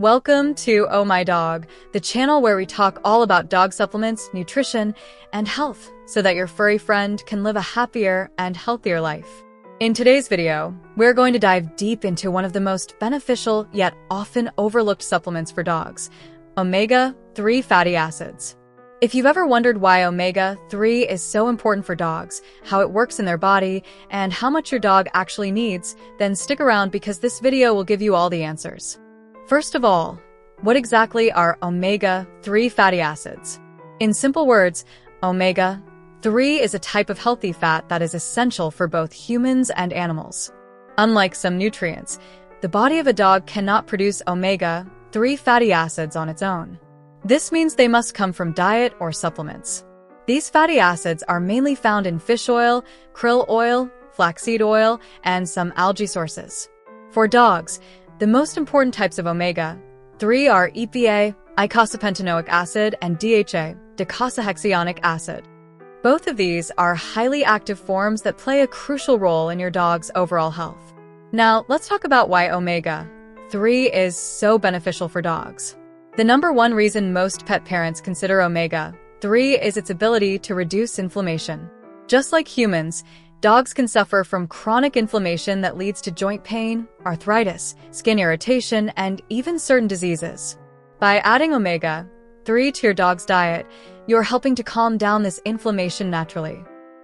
Welcome to Oh My Dog, the channel where we talk all about dog supplements, nutrition, and health so that your furry friend can live a happier and healthier life. In today's video, we're going to dive deep into one of the most beneficial yet often overlooked supplements for dogs, omega-3 fatty acids. If you've ever wondered why omega-3 is so important for dogs, how it works in their body, and how much your dog actually needs, then stick around because this video will give you all the answers. First of all, what exactly are omega-3 fatty acids? In simple words, omega-3 is a type of healthy fat that is essential for both humans and animals. Unlike some nutrients, the body of a dog cannot produce omega-3 fatty acids on its own. This means they must come from diet or supplements. These fatty acids are mainly found in fish oil, krill oil, flaxseed oil, and some algae sources. For dogs, the most important types of omega-3 are EPA, eicosapentaenoic acid, and DHA, docosahexaenoic acid. Both of these are highly active forms that play a crucial role in your dog's overall health. Now, let's talk about why omega-3 is so beneficial for dogs. The number one reason most pet parents consider omega-3 is its ability to reduce inflammation. Just like humans, dogs can suffer from chronic inflammation that leads to joint pain, arthritis, skin irritation, and even certain diseases. By adding omega-3 to your dog's diet, you're helping to calm down this inflammation naturally.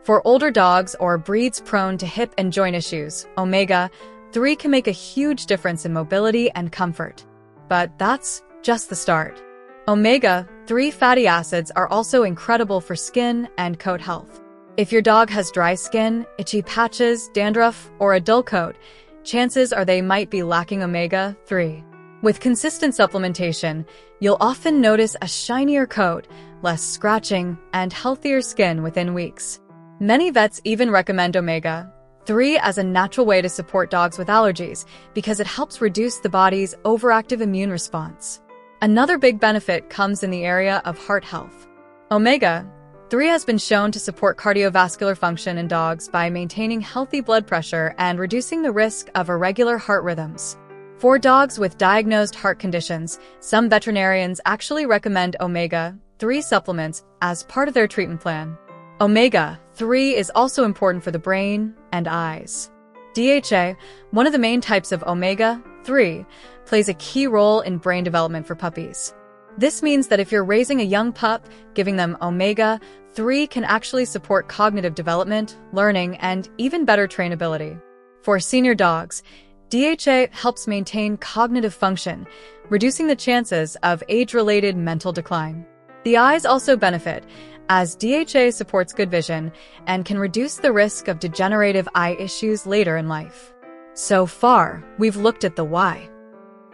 For older dogs or breeds prone to hip and joint issues, omega-3 can make a huge difference in mobility and comfort. But that's just the start. Omega-3 fatty acids are also incredible for skin and coat health. If your dog has dry skin, itchy patches, dandruff, or a dull coat, chances are they might be lacking omega-3. With consistent supplementation, you'll often notice a shinier coat, less scratching, and healthier skin within weeks. Many vets even recommend omega-3 as a natural way to support dogs with allergies because it helps reduce the body's overactive immune response. Another big benefit comes in the area of heart health. Omega-3 has been shown to support cardiovascular function in dogs by maintaining healthy blood pressure and reducing the risk of irregular heart rhythms. For dogs with diagnosed heart conditions, some veterinarians actually recommend omega-3 supplements as part of their treatment plan. Omega-3 is also important for the brain and eyes. DHA, one of the main types of omega-3, plays a key role in brain development for puppies. This means that if you're raising a young pup, giving them omega-3 can actually support cognitive development, learning, and even better trainability. For senior dogs, DHA helps maintain cognitive function, reducing the chances of age-related mental decline. The eyes also benefit, as DHA supports good vision and can reduce the risk of degenerative eye issues later in life. So far, we've looked at the why.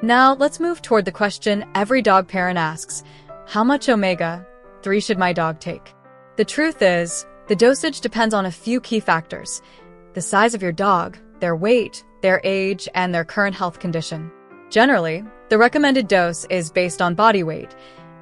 Now, let's move toward the question every dog parent asks: how much omega-3 should my dog take? The truth is, the dosage depends on a few key factors: the size of your dog, their weight, their age, and their current health condition. Generally, the recommended dose is based on body weight,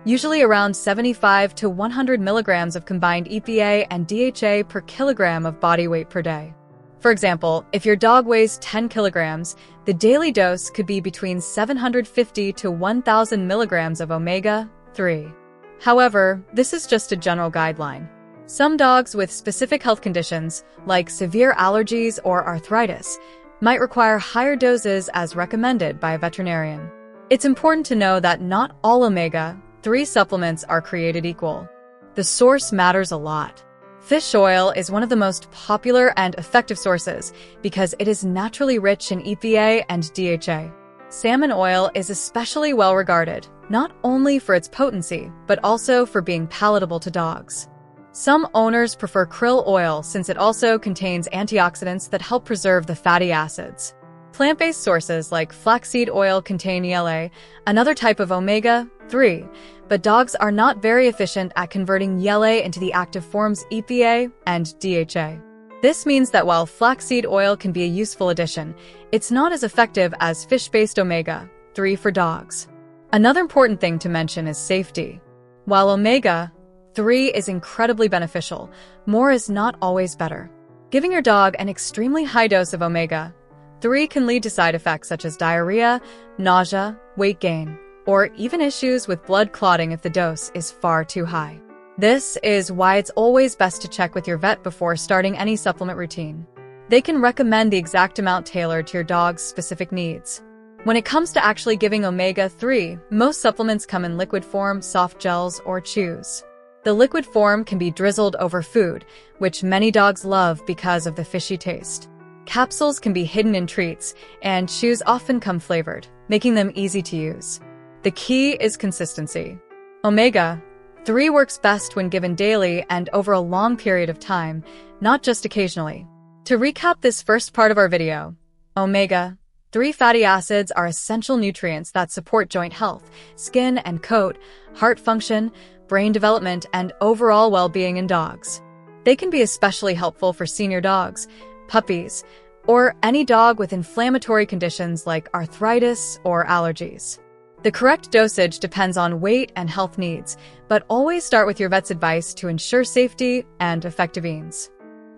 usually around 75 to 100 milligrams of combined EPA and DHA per kilogram of body weight per day. For example, if your dog weighs 10 kilograms, the daily dose could be between 750 to 1,000 milligrams of omega-3. However, this is just a general guideline. Some dogs with specific health conditions, like severe allergies or arthritis, might require higher doses as recommended by a veterinarian. It's important to know that not all omega-3 supplements are created equal. The source matters a lot. Fish oil is one of the most popular and effective sources because it is naturally rich in EPA and DHA. Salmon oil is especially well regarded, not only for its potency, but also for being palatable to dogs. Some owners prefer krill oil since it also contains antioxidants that help preserve the fatty acids. Plant-based sources like flaxseed oil contain ELA, another type of omega-3, but dogs are not very efficient at converting ELA into the active forms EPA and DHA. This means that while flaxseed oil can be a useful addition, it's not as effective as fish-based omega-3 for dogs. Another important thing to mention is safety. While omega-3 is incredibly beneficial, more is not always better. Giving your dog an extremely high dose of omega-3 can lead to side effects such as diarrhea, nausea, weight gain, or even issues with blood clotting if the dose is far too high. This is why it's always best to check with your vet before starting any supplement routine. They can recommend the exact amount tailored to your dog's specific needs. When it comes to actually giving omega-3, most supplements come in liquid form, soft gels, or chews. The liquid form can be drizzled over food, which many dogs love because of the fishy taste. Capsules can be hidden in treats, and chews often come flavored, making them easy to use. The key is consistency. Omega-3 works best when given daily and over a long period of time, not just occasionally. To recap this first part of our video, omega-3 fatty acids are essential nutrients that support joint health, skin and coat, heart function, brain development, and overall well-being in dogs. They can be especially helpful for senior dogs, puppies, or any dog with inflammatory conditions like arthritis or allergies. The correct dosage depends on weight and health needs, but always start with your vet's advice to ensure safety and effective ease.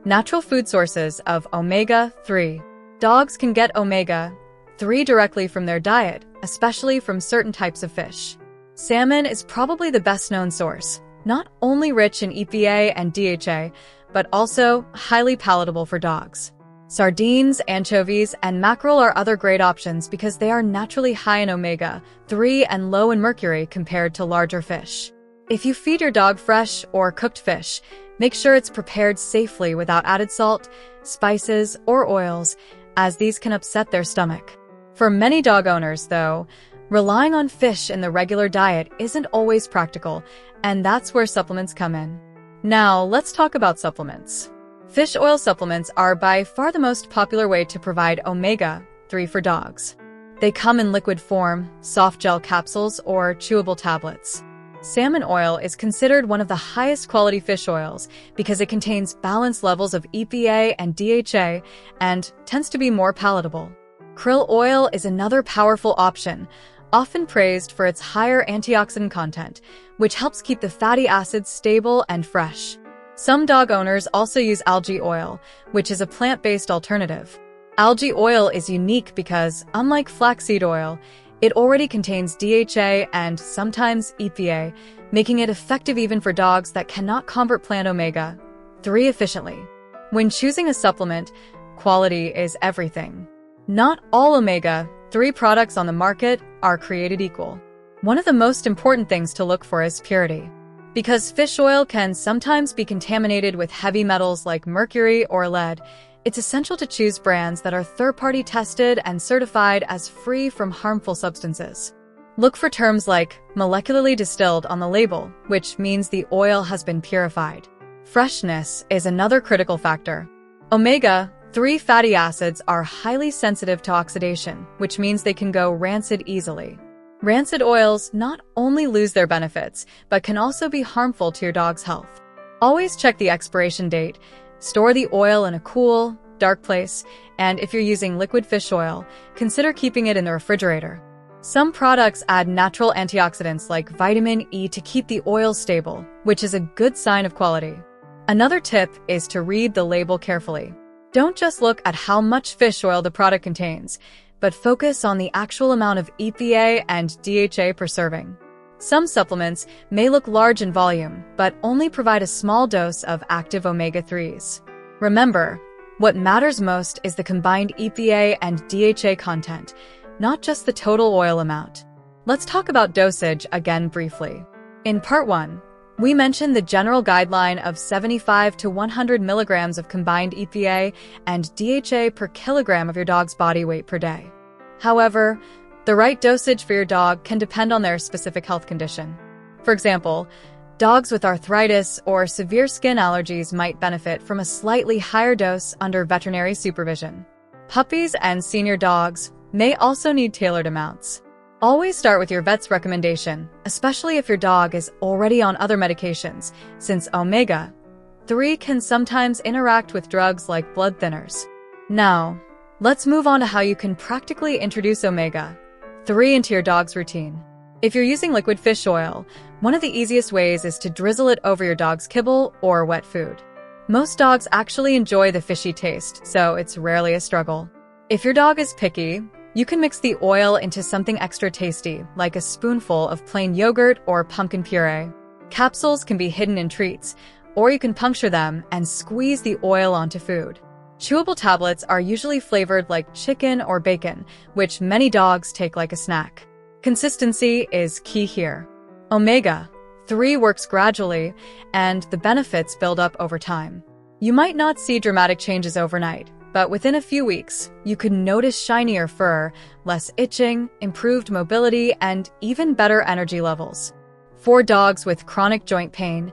Natural food sources of omega-3. Dogs can get omega-3 directly from their diet, especially from certain types of fish. Salmon is probably the best-known source, not only rich in EPA and DHA, but also highly palatable for dogs. Sardines, anchovies, and mackerel are other great options because they are naturally high in omega-3 and low in mercury compared to larger fish. If you feed your dog fresh or cooked fish, make sure it's prepared safely without added salt, spices, or oils, as these can upset their stomach. For many dog owners, though, relying on fish in the regular diet isn't always practical, and that's where supplements come in. Now, let's talk about supplements. Fish oil supplements are by far the most popular way to provide omega-3 for dogs. They come in liquid form, soft gel capsules, or chewable tablets. Salmon oil is considered one of the highest quality fish oils because it contains balanced levels of EPA and DHA and tends to be more palatable. Krill oil is another powerful option, often praised for its higher antioxidant content, which helps keep the fatty acids stable and fresh. Some dog owners also use algae oil, which is a plant-based alternative. Algae oil is unique because, unlike flaxseed oil, it already contains DHA and sometimes EPA, making it effective even for dogs that cannot convert plant omega-3 efficiently. When choosing a supplement, quality is everything. Not all omega-3 products on the market are created equal. One of the most important things to look for is purity. Because fish oil can sometimes be contaminated with heavy metals like mercury or lead, it's essential to choose brands that are third-party tested and certified as free from harmful substances. Look for terms like molecularly distilled on the label, which means the oil has been purified. Freshness is another critical factor. Omega-3 fatty acids are highly sensitive to oxidation, which means they can go rancid easily. Rancid oils not only lose their benefits, but can also be harmful to your dog's health. Always check the expiration date, store the oil in a cool, dark place, and if you're using liquid fish oil, consider keeping it in the refrigerator. Some products add natural antioxidants like vitamin E to keep the oil stable, which is a good sign of quality. Another tip is to read the label carefully. Don't just look at how much fish oil the product contains, but focus on the actual amount of EPA and DHA per serving. Some supplements may look large in volume, but only provide a small dose of active omega-3s. Remember, what matters most is the combined EPA and DHA content, not just the total oil amount. Let's talk about dosage again briefly. In Part 1, we mentioned the general guideline of 75 to 100 milligrams of combined EPA and DHA per kilogram of your dog's body weight per day. However, the right dosage for your dog can depend on their specific health condition. For example, dogs with arthritis or severe skin allergies might benefit from a slightly higher dose under veterinary supervision. Puppies and senior dogs may also need tailored amounts. Always start with your vet's recommendation, especially if your dog is already on other medications, since omega-3 can sometimes interact with drugs like blood thinners. Now, let's move on to how you can practically introduce omega-3 into your dog's routine. If you're using liquid fish oil, one of the easiest ways is to drizzle it over your dog's kibble or wet food. Most dogs actually enjoy the fishy taste, so it's rarely a struggle. If your dog is picky, You can mix the oil into something extra tasty, like a spoonful of plain yogurt or pumpkin puree. Capsules can be hidden in treats, or you can puncture them and squeeze the oil onto food. Chewable tablets are usually flavored like chicken or bacon, which many dogs take like a snack. Consistency is key here. Omega-3 works gradually, and the benefits build up over time. You might not see dramatic changes overnight, but within a few weeks, you could notice shinier fur, less itching, improved mobility, and even better energy levels. For dogs with chronic joint pain,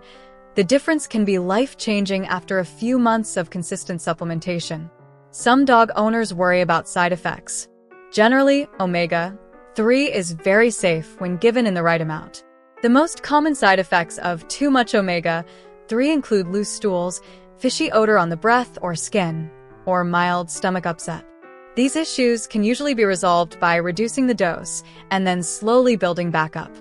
the difference can be life-changing after a few months of consistent supplementation. Some dog owners worry about side effects. Generally, omega-3 is very safe when given in the right amount. The most common side effects of too much omega-3 include loose stools, fishy odor on the breath or skin, or mild stomach upset. These issues can usually be resolved by reducing the dose and then slowly building back up.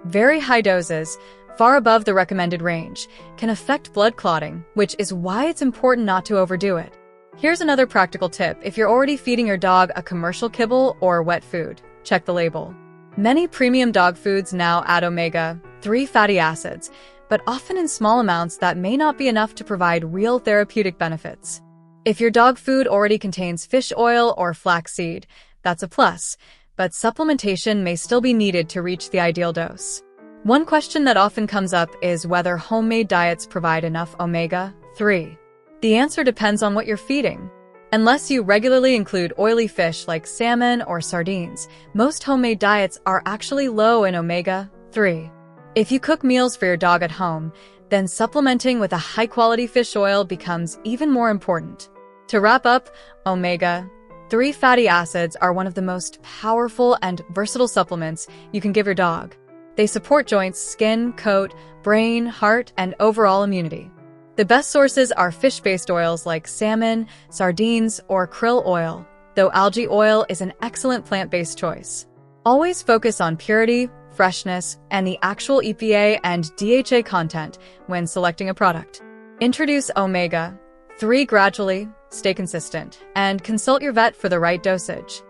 Very high doses, far above the recommended range, can affect blood clotting, which is why it's important not to overdo it. Here's another practical tip. If you're already feeding your dog a commercial kibble or wet food, check the label. Many premium dog foods now add omega-3 fatty acids, but often in small amounts that may not be enough to provide real therapeutic benefits. If your dog food already contains fish oil or flaxseed, that's a plus, but supplementation may still be needed to reach the ideal dose. One question that often comes up is whether homemade diets provide enough omega-3. The answer depends on what you're feeding. Unless you regularly include oily fish like salmon or sardines, most homemade diets are actually low in omega-3. If you cook meals for your dog at home, then supplementing with a high-quality fish oil becomes even more important. To wrap up, omega-3 fatty acids are one of the most powerful and versatile supplements you can give your dog. They support joints, skin, coat, brain, heart, and overall immunity. The best sources are fish-based oils like salmon, sardines, or krill oil, though algae oil is an excellent plant-based choice. Always focus on purity, freshness, and the actual EPA and DHA content when selecting a product. Introduce omega-3 gradually, stay consistent, and consult your vet for the right dosage.